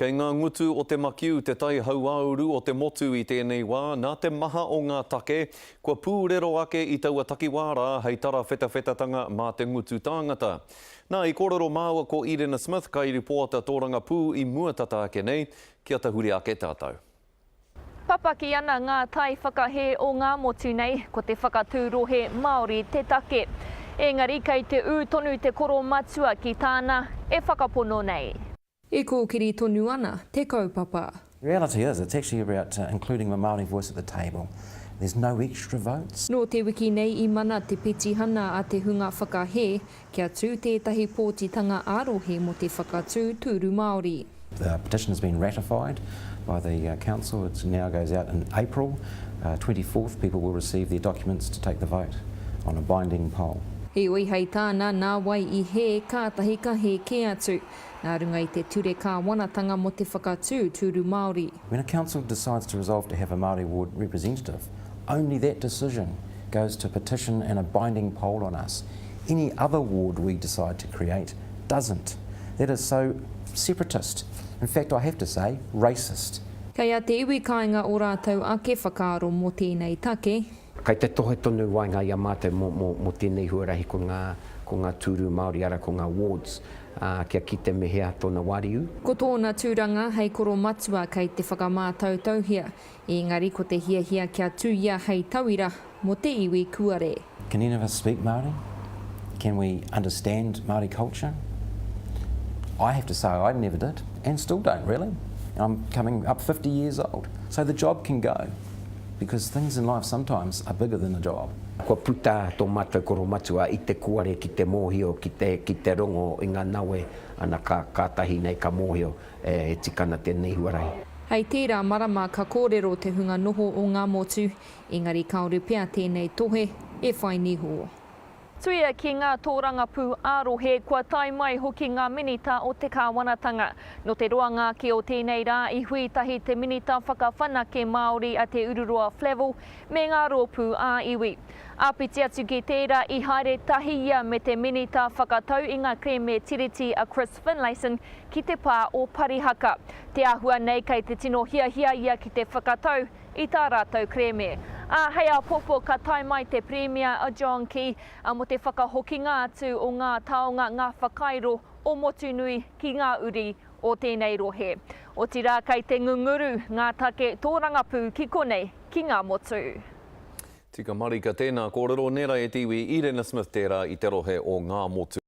Kei ngā ngutu o te makiu te tai hauauru o te motu i tēnei wā, nā te maha o ngā take, kua pūrero ake i taua takiwara hei tara whetawhetatanga mā te ngutu tāngata. Nā, i kōrero māua ko Irena Smith, kai reporta tōranga pū i muatata ake nei, kia tahuri ake tātou. Papaki ana ngā tai whakahe o ngā motu nei, ko te whakatūrohe Māori te take. Engari, kei te tonu te koro matua ki tāna, e whakapono nei. E kōkiri tonu ana, te kaupapa. The reality is, it's actually about including the Māori voice at the table. There's no extra votes. Nō te wiki nei I mana te pitihana a te hunga whakahe, kia tū tētahi pōtitanga ārohe mo te whakatū tūru Māori. The petition has been ratified by the council. It now goes out in April. 24th, people will receive their documents to take the vote on a binding poll. He oi hei tāna nā wai I he kātahi ka he ke atu. Nā runga I te ture kā wanatanga mo te whakatū tūru Māori. When a council decides to resolve to have a Māori ward representative, only that decision goes to petition and a binding poll on us. Any other ward we decide to create doesn't. That is so separatist. In fact, I have to say, racist. Kei a te iwi kāinga o rātou ake whakaaro mo tēnei take. Kei te tohe tonu wainga I a mate mo tēnei huarahi ko ngā tūru Māori ara ko ngā wards. Kia ki te mehea tōna wariu. Ko tōna tūranga hei koro matua kei te whakamātautauhia. Engari ko te hiahia kia tūia hei tauira mo te iwi kuare. Can any of us speak Māori? Can we understand Māori culture? I have to say I never did, and still don't really. I'm coming up 50 years old. So the job can go, because things in life sometimes are bigger than a job. Kua puta tō mātou koro matua I te kuare ki te mōhio, ki te rongo I ngā nawe ana kātahi nei ka mōhio e tikana tēnei huarai. Hei tērā marama ka kōrero te hunga noho o ngā motu, engari kaore pea tēnei tohe e whai niho. Tuia ki ngā tōranga pū ārohe, kua tai mai hoki ngā minita o te kāwanatanga. No te roanga ki o tēnei rā I huitahi te minita whakawhanake Māori a te Ururua Flavel me ngā rōpū ā iwi. Āpiti atu ki tērā I haere tahia me te minita whakatau I ngā kreme tiriti a Chris Finlayson ki te pā o Parihaka. Te āhua nei kei te tino hiahia ia ki te whakatau I tā rātou kreme. Hei a popo ka tai mai te Premier a John Key mo te whakahokinga atu o ngā taonga ngā whakairo o Motunui ki ngā uri o tēnei rohe. O tira kei te ngunguru ngā take tōranga pū ki konei ki ngā motu. Tika marika tēnā kōrero nera e tiwi Irena Smith tērā I te rohe o ngā motu.